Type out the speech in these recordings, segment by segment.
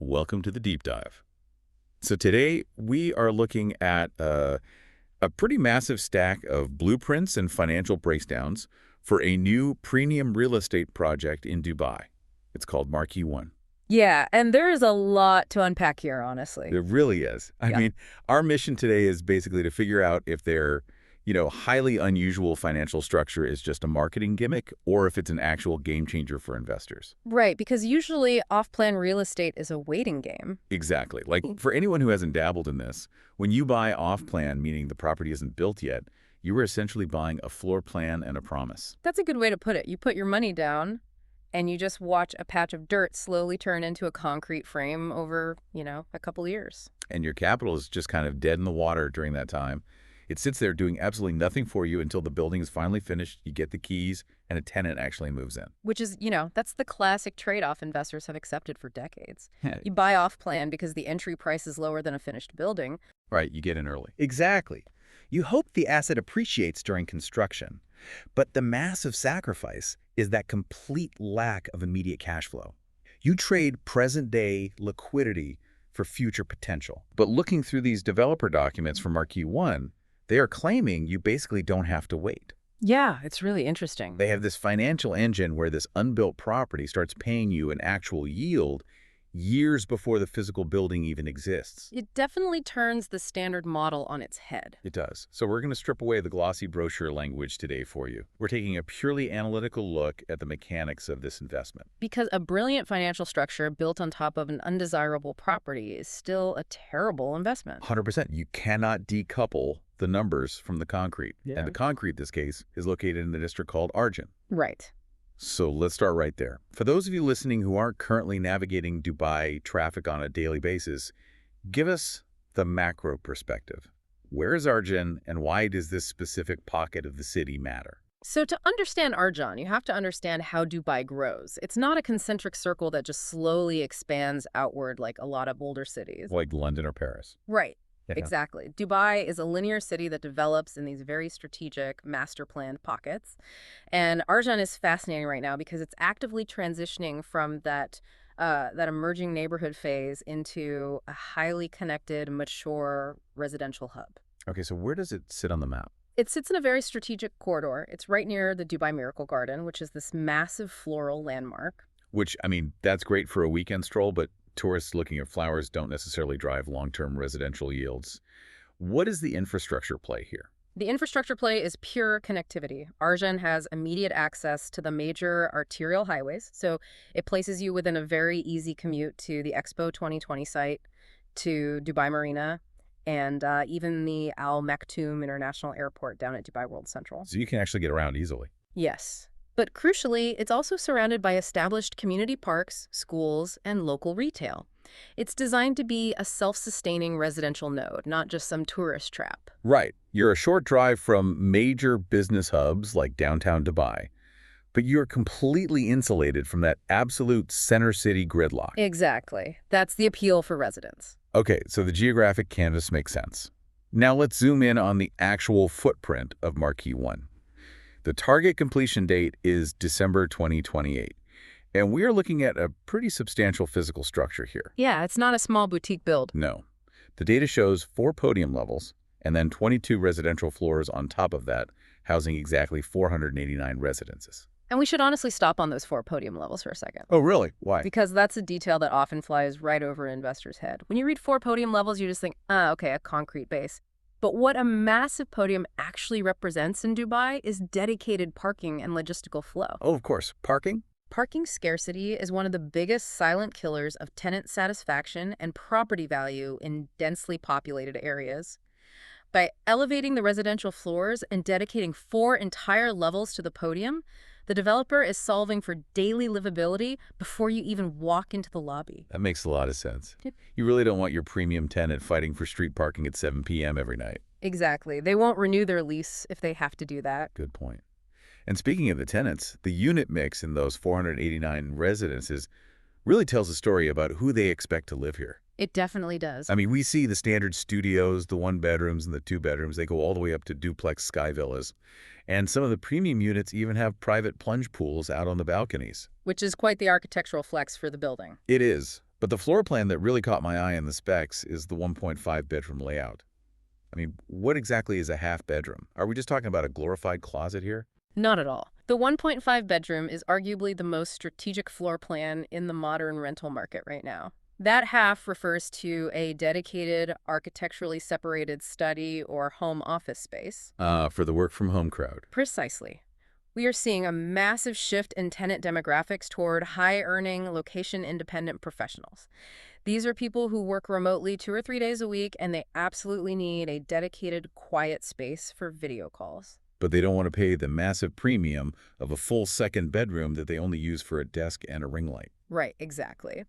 Welcome to the deep dive. So today we are looking at a pretty massive stack of blueprints and financial breakdowns for a new premium real estate project in Dubai. It's called Marquis One. Yeah, and there is a lot to unpack here, honestly. It really is. I mean, our mission today is basically to figure out if their, highly unusual financial structure is just a marketing gimmick or if it's an actual game changer for investors. Right, because usually off-plan real estate is a waiting game. Exactly. Like for anyone who hasn't dabbled in this, when you buy off-plan, meaning the property isn't built yet, you are essentially buying a floor plan and a promise. That's a good way to put it. You put your money down and you just watch a patch of dirt slowly turn into a concrete frame over, a couple years. And your capital is just kind of dead in the water during that time. It sits there doing absolutely nothing for you until the building is finally finished, you get the keys, and a tenant actually moves in. Which is, that's the classic trade-off investors have accepted for decades. Yeah. You buy off-plan because the entry price is lower than a finished building. Right, you get in early. Exactly. You hope the asset appreciates during construction, but the massive sacrifice is that complete lack of immediate cash flow. You trade present-day liquidity for future potential. But looking through these developer documents from Marquis One, they are claiming you basically don't have to wait. Yeah, it's really interesting. They have this financial engine where this unbuilt property starts paying you an actual yield years before the physical building even exists. It definitely turns the standard model on its head. It does. So we're going to strip away the glossy brochure language today for you. We're taking a purely analytical look at the mechanics of this investment. Because a brilliant financial structure built on top of an undesirable property is still a terrible investment. 100%. You cannot decouple the numbers from the concrete. Yeah. And the concrete, in this case, is located in the district called Arjan. Right. So let's start right there. For those of you listening who aren't currently navigating Dubai traffic on a daily basis, give us the macro perspective. Where is Arjan and why does this specific pocket of the city matter? So to understand Arjan, you have to understand how Dubai grows. It's not a concentric circle that just slowly expands outward like a lot of older cities. Like London or Paris. Right. Yeah. Exactly. Dubai is a linear city that develops in these very strategic, master-planned pockets. And Arjan is fascinating right now because it's actively transitioning from that emerging neighborhood phase into a highly connected, mature residential hub. Okay, so where does it sit on the map? It sits in a very strategic corridor. It's right near the Dubai Miracle Garden, which is this massive floral landmark. Which, I mean, that's great for a weekend stroll, but tourists looking at flowers don't necessarily drive long-term residential yields. What is the infrastructure play here? The infrastructure play is pure connectivity. Arjan has immediate access to the major arterial highways, so it places you within a very easy commute to the Expo 2020 site, to Dubai Marina, and even the Al Maktoum International Airport down at Dubai World Central. So you can actually get around easily. Yes. But crucially, it's also surrounded by established community parks, schools, and local retail. It's designed to be a self-sustaining residential node, not just some tourist trap. Right. You're a short drive from major business hubs like downtown Dubai, but you're completely insulated from that absolute center city gridlock. Exactly. That's the appeal for residents. Okay, so the geographic canvas makes sense. Now let's zoom in on the actual footprint of Marquis One. The target completion date is December 2028, and we are looking at a pretty substantial physical structure here. Yeah, it's not a small boutique build. No. The data shows 4 podium levels and then 22 residential floors on top of that, housing exactly 489 residences. And we should honestly stop on those 4 podium levels for a second. Oh, really? Why? Because that's a detail that often flies right over an investor's head. When you read 4 podium levels, you just think, okay, a concrete base. But what a massive podium actually represents in Dubai is dedicated parking and logistical flow. Oh, of course. Parking? Parking scarcity is one of the biggest silent killers of tenant satisfaction and property value in densely populated areas. By elevating the residential floors and dedicating 4 entire levels to the podium, the developer is solving for daily livability before you even walk into the lobby. That makes a lot of sense. Yep. You really don't want your premium tenant fighting for street parking at 7 p.m. every night. Exactly. They won't renew their lease if they have to do that. Good point. And speaking of the tenants, the unit mix in those 489 residences really tells a story about who they expect to live here. It definitely does. I mean, we see the standard studios, the 1-bedrooms and the 2-bedrooms. They go all the way up to duplex sky villas. And some of the premium units even have private plunge pools out on the balconies. Which is quite the architectural flex for the building. It is. But the floor plan that really caught my eye in the specs is the 1.5 bedroom layout. I mean, what exactly is a half bedroom? Are we just talking about a glorified closet here? Not at all. The 1.5 bedroom is arguably the most strategic floor plan in the modern rental market right now. That half refers to a dedicated, architecturally separated study or home office space. For the work from home crowd. Precisely. We are seeing a massive shift in tenant demographics toward high-earning, location-independent professionals. These are people who work remotely 2 or 3 days a week, and they absolutely need a dedicated, quiet space for video calls. But they don't want to pay the massive premium of a full second bedroom that they only use for a desk and a ring light. Right, exactly.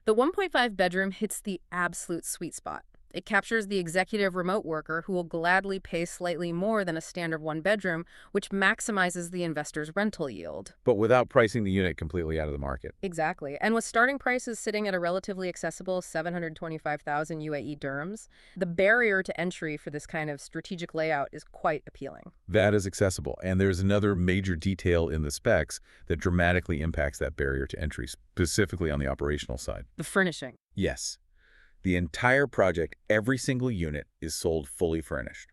The 1.5 bedroom hits the absolute sweet spot. It captures the executive remote worker who will gladly pay slightly more than a standard one bedroom, which maximizes the investor's rental yield. But without pricing the unit completely out of the market. Exactly. And with starting prices sitting at a relatively accessible 725,000 UAE dirhams, the barrier to entry for this kind of strategic layout is quite appealing. That is accessible. And there's another major detail in the specs that dramatically impacts that barrier to entry, specifically on the operational side. The furnishing. Yes. The entire project, every single unit, is sold fully furnished.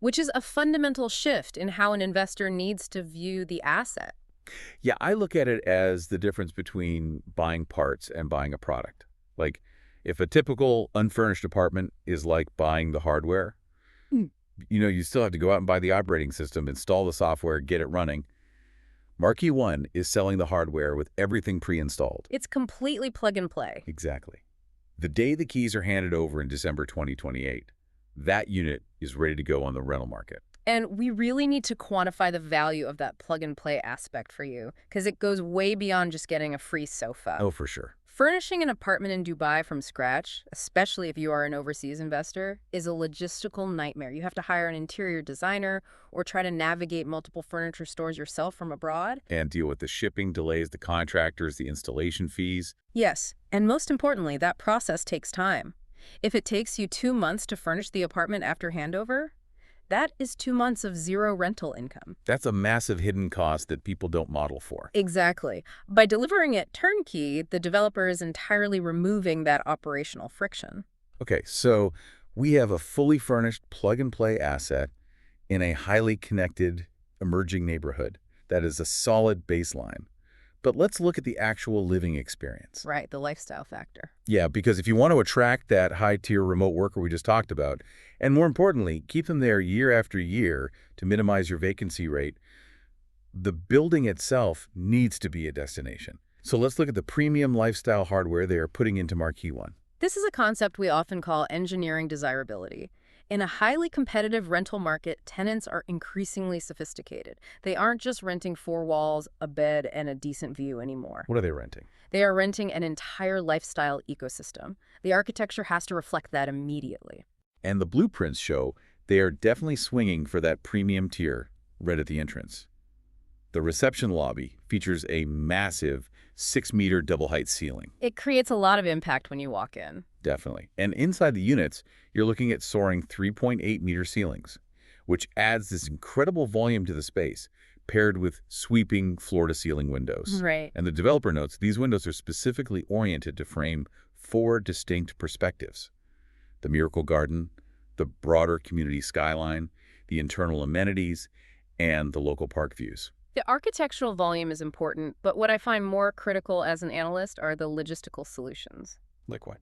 Which is a fundamental shift in how an investor needs to view the asset. Yeah, I look at it as the difference between buying parts and buying a product. Like, if a typical unfurnished apartment is like buying the hardware, you still have to go out and buy the operating system, install the software, get it running. Marquis One is selling the hardware with everything pre-installed. It's completely plug and play. Exactly. The day the keys are handed over in December 2028, that unit is ready to go on the rental market. And we really need to quantify the value of that plug-and-play aspect for you, because it goes way beyond just getting a free sofa. Oh, for sure. Furnishing an apartment in Dubai from scratch, especially if you are an overseas investor, is a logistical nightmare. You have to hire an interior designer or try to navigate multiple furniture stores yourself from abroad. And deal with the shipping delays, the contractors, the installation fees. Yes, and most importantly, that process takes time. If it takes you 2 months to furnish the apartment after handover, that is 2 months of zero rental income. That's a massive hidden cost that people don't model for. Exactly. By delivering it turnkey, the developer is entirely removing that operational friction. Okay, so we have a fully furnished plug-and-play asset in a highly connected, emerging neighborhood. That is a solid baseline. But let's look at the actual living experience. Right, the lifestyle factor. Yeah, because if you want to attract that high-tier remote worker we just talked about, and more importantly, keep them there year after year to minimize your vacancy rate, the building itself needs to be a destination. So let's look at the premium lifestyle hardware they are putting into Marquis One. This is a concept we often call engineering desirability. In a highly competitive rental market, tenants are increasingly sophisticated. They aren't just renting 4 walls, a bed, and a decent view anymore. What are they renting? They are renting an entire lifestyle ecosystem. The architecture has to reflect that immediately. And the blueprints show they are definitely swinging for that premium tier right at the entrance. The reception lobby features a massive 6-meter double-height ceiling. It creates a lot of impact when you walk in. Definitely. And inside the units, you're looking at soaring 3.8-meter ceilings, which adds this incredible volume to the space, paired with sweeping floor-to-ceiling windows. Right. And the developer notes these windows are specifically oriented to frame 4 distinct perspectives: the Miracle Garden, the broader community skyline, the internal amenities, and the local park views. The architectural volume is important, but what I find more critical as an analyst are the logistical solutions. Like what?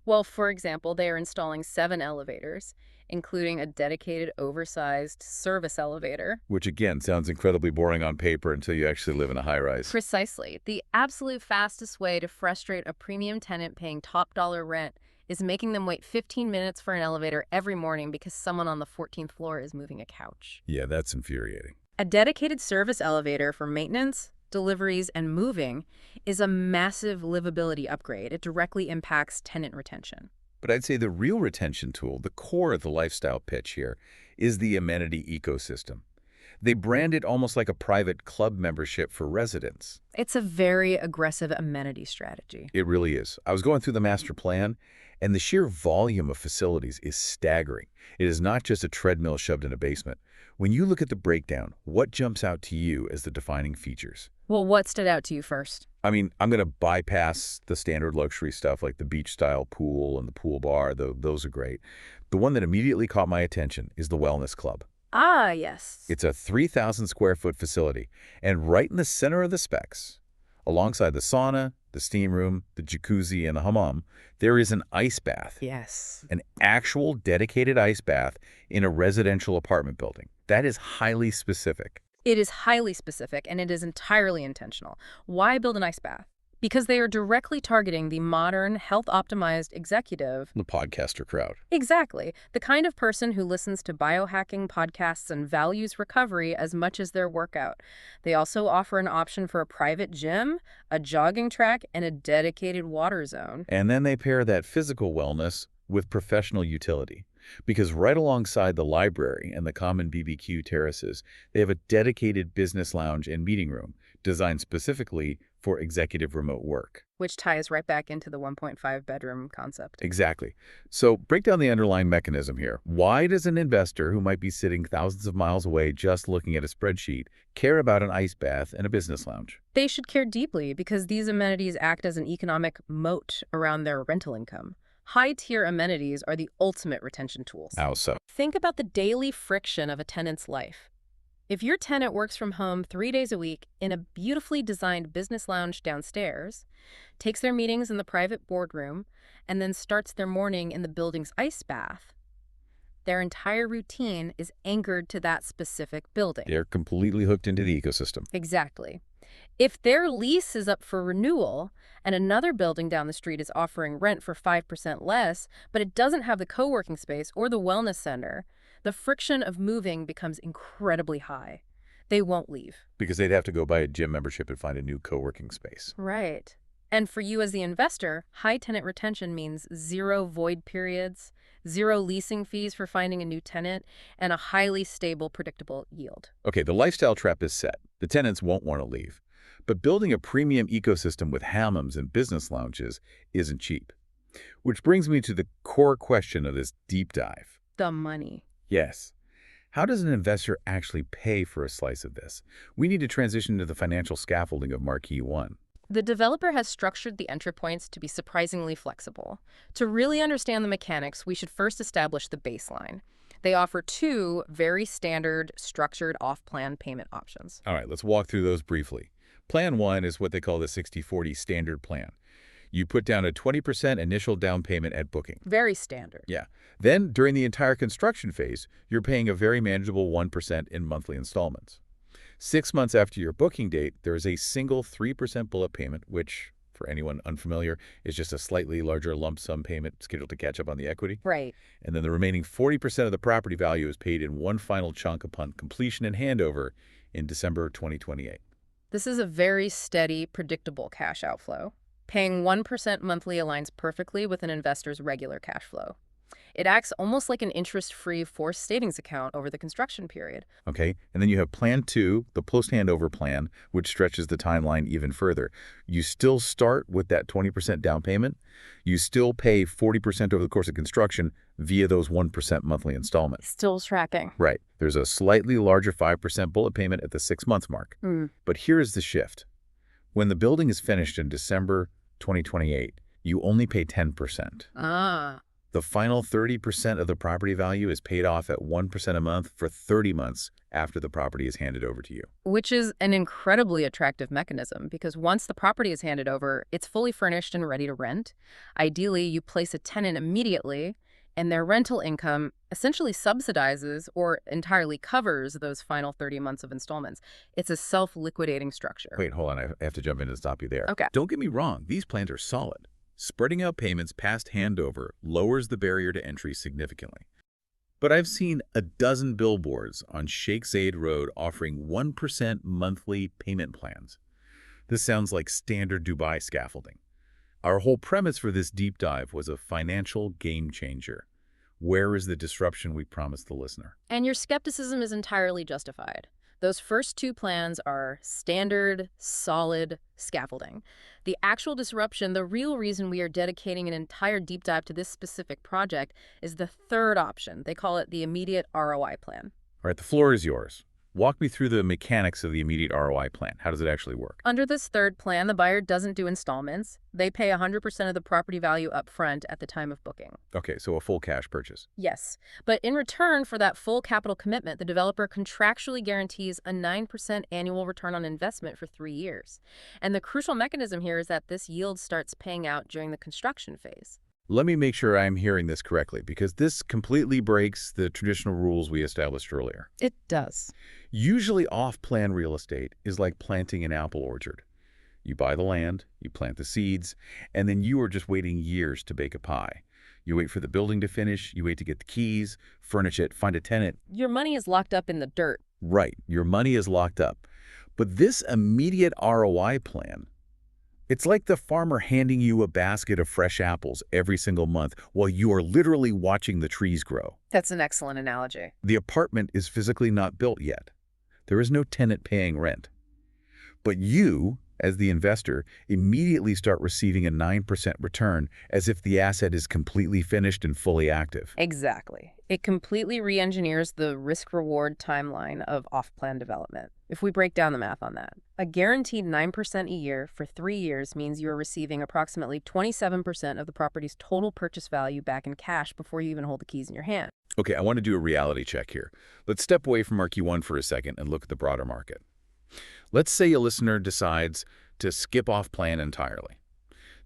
Well, for example, they are installing 7 elevators, including a dedicated, oversized service elevator. Which, again, sounds incredibly boring on paper until you actually live in a high-rise. Precisely. The absolute fastest way to frustrate a premium tenant paying top-dollar rent is making them wait 15 minutes for an elevator every morning because someone on the 14th floor is moving a couch. Yeah, that's infuriating. A dedicated service elevator for maintenance, deliveries, and moving is a massive livability upgrade. It directly impacts tenant retention. But I'd say the real retention tool, the core of the lifestyle pitch here, is the amenity ecosystem. They brand it almost like a private club membership for residents. It's a very aggressive amenity strategy. It really is. I was going through the master plan, and the sheer volume of facilities is staggering. It is not just a treadmill shoved in a basement. When you look at the breakdown, what jumps out to you as the defining features? Well, what stood out to you first? I mean, I'm going to bypass the standard luxury stuff like the beach-style pool and the pool bar. Those are great. The one that immediately caught my attention is the Wellness Club. Ah, yes. It's a 3,000 square foot facility, and right in the center of the specs, alongside the sauna, the steam room, the jacuzzi, and the hammam, there is an ice bath. Yes. An actual dedicated ice bath in a residential apartment building. That is highly specific. It is highly specific, and it is entirely intentional. Why build an ice bath? Because they are directly targeting the modern, health-optimized executive. The podcaster crowd. Exactly. The kind of person who listens to biohacking podcasts and values recovery as much as their workout. They also offer an option for a private gym, a jogging track, and a dedicated water zone. And then they pair that physical wellness with professional utility. Because right alongside the library and the common BBQ terraces, they have a dedicated business lounge and meeting room designed specifically for executive remote work. Which ties right back into the 1.5 bedroom concept. Exactly. So break down the underlying mechanism here. Why does an investor who might be sitting thousands of miles away just looking at a spreadsheet care about an ice bath and a business lounge? They should care deeply because these amenities act as an economic moat around their rental income. High-tier amenities are the ultimate retention tools. How so? Think about the daily friction of a tenant's life. If your tenant works from home 3 days a week in a beautifully designed business lounge downstairs, takes their meetings in the private boardroom, and then starts their morning in the building's ice bath, their entire routine is anchored to that specific building. They're completely hooked into the ecosystem. Exactly. If their lease is up for renewal and another building down the street is offering rent for 5% less, but it doesn't have the co-working space or the wellness center, the friction of moving becomes incredibly high. They won't leave. Because they'd have to go buy a gym membership and find a new co-working space. Right. And for you as the investor, high tenant retention means 0 void periods, 0 leasing fees for finding a new tenant, and a highly stable, predictable yield. Okay, the lifestyle trap is set. The tenants won't want to leave. But building a premium ecosystem with hammams and business lounges isn't cheap. Which brings me to the core question of this deep dive. The money. Yes. How does an investor actually pay for a slice of this? We need to transition to the financial scaffolding of Marquis One. The developer has structured the entry points to be surprisingly flexible. To really understand the mechanics, we should first establish the baseline. They offer 2 very standard, structured off-plan payment options. All right, let's walk through those briefly. Plan 1 is what they call the 60/40 standard plan. You put down a 20% initial down payment at booking. Very standard. Yeah. Then, during the entire construction phase, you're paying a very manageable 1% in monthly installments. 6 months after your booking date, there is a single 3% bullet payment, which, for anyone unfamiliar, is just a slightly larger lump sum payment scheduled to catch up on the equity. Right. And then the remaining 40% of the property value is paid in one final chunk upon completion and handover in December 2028. This is a very steady, predictable cash outflow. Paying 1% monthly aligns perfectly with an investor's regular cash flow. It acts almost like an interest-free forced savings account over the construction period. Okay, and then you have Plan 2, the post-handover plan, which stretches the timeline even further. You still start with that 20% down payment. You still pay 40% over the course of construction via those 1% monthly installments. Still tracking. Right. There's a slightly larger 5% bullet payment at the 6-month mark. But here is the shift. When the building is finished in December 2028, you only pay 10%. The final 30% of the property value is paid off at 1% a month for 30 months after the property is handed over to you. Which is an incredibly attractive mechanism because once the property is handed over, it's fully furnished and ready to rent. Ideally, you place a tenant immediately, and their rental income essentially subsidizes or entirely covers those final 30 months of installments. It's a self-liquidating structure. Wait, hold on. I have to jump in and stop you there. Okay. Don't get me wrong. These plans are solid. Spreading out payments past handover lowers the barrier to entry significantly. But I've seen a dozen billboards on Sheikh Zayed Road offering 1% monthly payment plans. This sounds like standard Dubai scaffolding. Our whole premise for this deep dive was a financial game changer. Where is the disruption we promised the listener? And your skepticism is entirely justified. Those first 2 plans are standard, solid scaffolding. The actual disruption, the real reason we are dedicating an entire deep dive to this specific project, is the 3rd option. They call it the immediate ROI plan. All right, the floor is yours. Walk me through the mechanics of the immediate ROI plan. How does it actually work? Under this third plan, the buyer doesn't do installments. They pay 100% of the property value up front at the time of booking. Okay, so a full cash purchase. Yes, but in return for that full capital commitment, the developer contractually guarantees a 9% annual return on investment for 3 years. And the crucial mechanism here is that this yield starts paying out during the construction phase. Let me make sure I'm hearing this correctly, because this completely breaks the traditional rules we established earlier. It does. Usually off-plan real estate is like planting an apple orchard. You buy the land, you plant the seeds, and then you are just waiting years to bake a pie. You wait for the building to finish, you wait to get the keys, furnish it, find a tenant. Your money is locked up in the dirt. Right, your money is locked up. But this immediate ROI plan, it's like the farmer handing you a basket of fresh apples every single month while you are literally watching the trees grow. That's an excellent analogy. The apartment is physically not built yet. There is no tenant paying rent. But you, as the investor, immediately start receiving a 9% return as if the asset is completely finished and fully active. Exactly. It completely re-engineers the risk-reward timeline of off-plan development. If we break down the math on that, a guaranteed 9% a year for 3 years means you are receiving approximately 27% of the property's total purchase value back in cash before you even hold the keys in your hand. Okay, I want to do a reality check here. Let's step away from Marquis One for a second and look at the broader market. Let's say a listener decides to skip off plan entirely.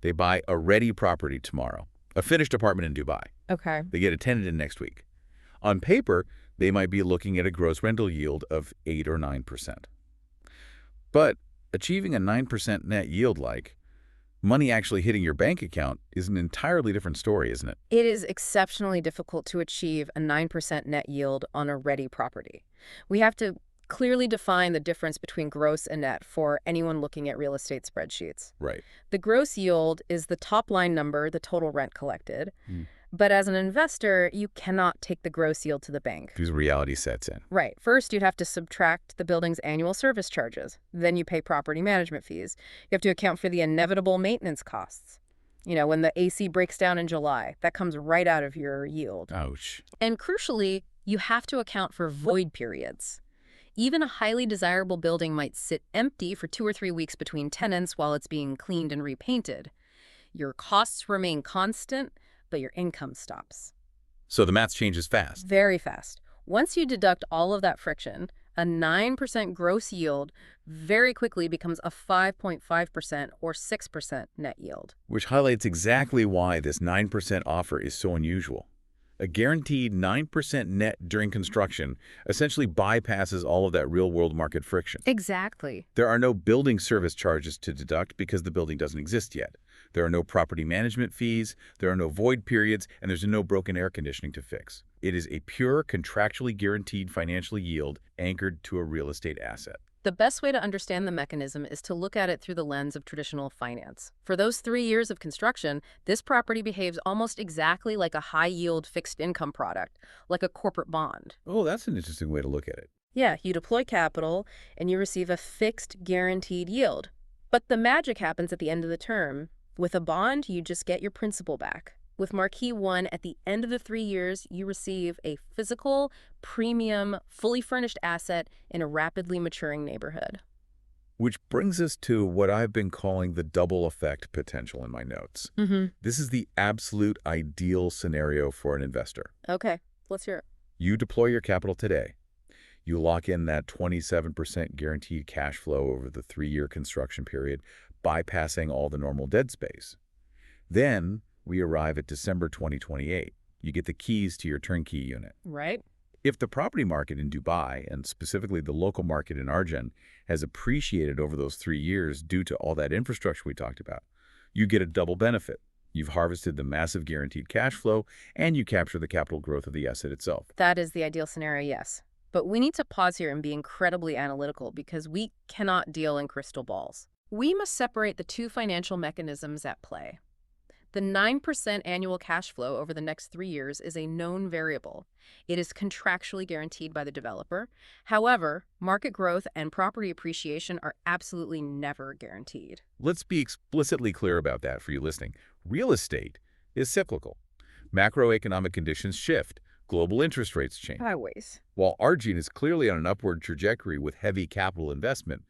They buy a ready property tomorrow, a finished apartment in Dubai. Okay. They get a tenant in next week. On paper, they might be looking at a gross rental yield of 8 or 9%. But achieving a 9% net yield, like money actually hitting your bank account, is an entirely different story, isn't it? It is exceptionally difficult to achieve a 9% net yield on a ready property. We have to clearly define the difference between gross and net for anyone looking at real estate spreadsheets. Right. The gross yield is the top line number, the total rent collected. But as an investor, you cannot take the gross yield to the bank. Because reality sets in. Right. First, you'd have to subtract the building's annual service charges. Then you pay property management fees. You have to account for the inevitable maintenance costs. You know, when the AC breaks down in July, that comes right out of your yield. Ouch. And crucially, you have to account for void periods. Even a highly desirable building might sit empty for 2 or 3 weeks between tenants while it's being cleaned and repainted. Your costs remain constant, but your income stops. So the math changes fast. Very fast. Once you deduct all of that friction, a 9% gross yield very quickly becomes a 5.5% or 6% net yield. Which highlights exactly why this 9% offer is so unusual. A guaranteed 9% net during construction essentially bypasses all of that real-world market friction. Exactly. There are no building service charges to deduct because the building doesn't exist yet. There are no property management fees, there are no void periods, and there's no broken air conditioning to fix. It is a pure, contractually guaranteed financial yield anchored to a real estate asset. The best way to understand the mechanism is to look at it through the lens of traditional finance. For those 3 years of construction, this property behaves almost exactly like a high-yield fixed-income product, like a corporate bond. Oh, that's an interesting way to look at it. Yeah, you deploy capital, and you receive a fixed, guaranteed yield. But the magic happens at the end of the term. With a bond, you just get your principal back. With Marquis One, at the end of the 3 years, you receive a physical, premium, fully furnished asset in a rapidly maturing neighborhood. Which brings us to what I've been calling the double effect potential in my notes. This is the absolute ideal scenario for an investor. Okay, let's hear it. You deploy your capital today. You lock in that 27% guaranteed cash flow over the 3-year construction period, bypassing all the normal dead space. Then we arrive at December 2028. You get the keys to your turnkey unit. Right. If the property market in Dubai, and specifically the local market in Arjan, has appreciated over those 3 years due to all that infrastructure we talked about, you get a double benefit. You've harvested the massive guaranteed cash flow, and you capture the capital growth of the asset itself. That is the ideal scenario, yes. But we need to pause here and be incredibly analytical because we cannot deal in crystal balls. We must separate the two financial mechanisms at play. The 9% annual cash flow over the next 3 years is a known variable. It is contractually guaranteed by the developer. However, market growth and property appreciation are absolutely never guaranteed. Let's be explicitly clear about that for you listening. Real estate is cyclical. Macroeconomic conditions shift. Global interest rates change. Highways. While Arjan is clearly on an upward trajectory with heavy capital investment,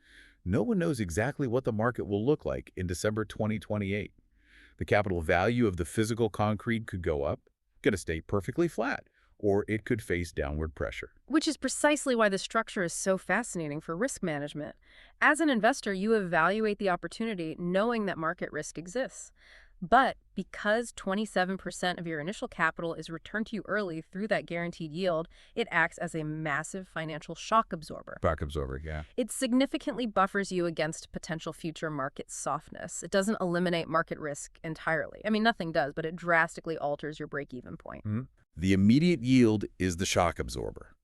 no one knows exactly what the market will look like in December 2028. The capital value of the physical concrete could go up, gonna stay perfectly flat, or it could face downward pressure. Which is precisely why the structure is so fascinating for risk management. As an investor, you evaluate the opportunity knowing that market risk exists. But because 27% of your initial capital is returned to you early through that guaranteed yield, it acts as a massive financial shock absorber. Shock absorber, yeah. It significantly buffers you against potential future market softness. It doesn't eliminate market risk entirely. I mean, nothing does, but it drastically alters your break-even point. The immediate yield is the shock absorber.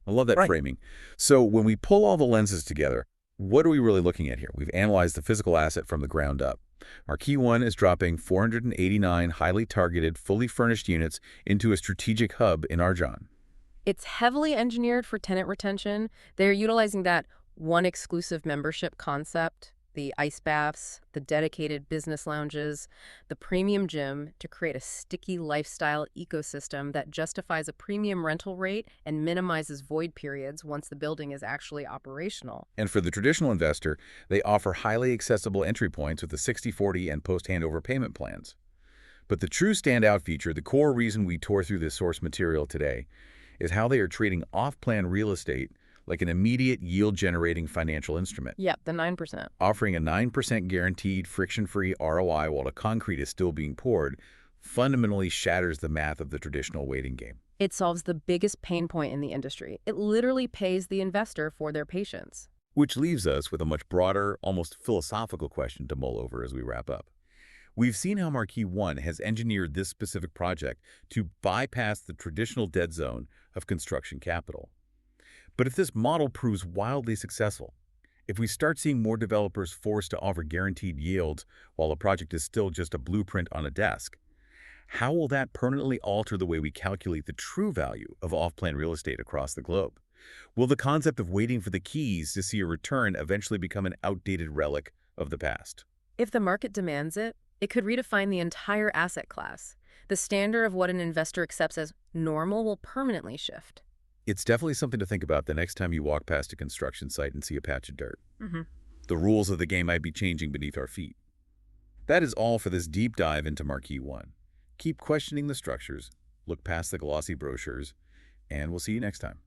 I love that Right. framing. So when we pull all the lenses together, what are we really looking at here? We've analyzed the physical asset from the ground up. Marquis One is dropping 489 highly targeted, fully furnished units into a strategic hub in Arjan. It's heavily engineered for tenant retention. They're utilizing that one exclusive membership concept, the ice baths, the dedicated business lounges, the premium gym to create a sticky lifestyle ecosystem that justifies a premium rental rate and minimizes void periods once the building is actually operational. And for the traditional investor, they offer highly accessible entry points with the 60/40 and post-handover payment plans. But the true standout feature, the core reason we tore through this source material today, is how they are treating off-plan real estate like an immediate yield-generating financial instrument. Yep, the 9%. Offering a 9% guaranteed friction-free ROI while the concrete is still being poured fundamentally shatters the math of the traditional waiting game. It solves the biggest pain point in the industry. It literally pays the investor for their patience. Which leaves us with a much broader, almost philosophical question to mull over as we wrap up. We've seen how Marquis One has engineered this specific project to bypass the traditional dead zone of construction capital. But if this model proves wildly successful, if we start seeing more developers forced to offer guaranteed yields while a project is still just a blueprint on a desk, how will that permanently alter the way we calculate the true value of off-plan real estate across the globe? Will the concept of waiting for the keys to see a return eventually become an outdated relic of the past? If the market demands it, it could redefine the entire asset class. The standard of what an investor accepts as normal will permanently shift. It's definitely something to think about the next time you walk past a construction site and see a patch of dirt. Mm-hmm. The rules of the game might be changing beneath our feet. That is all for this deep dive into Marquis One. Keep questioning the structures, look past the glossy brochures, and we'll see you next time.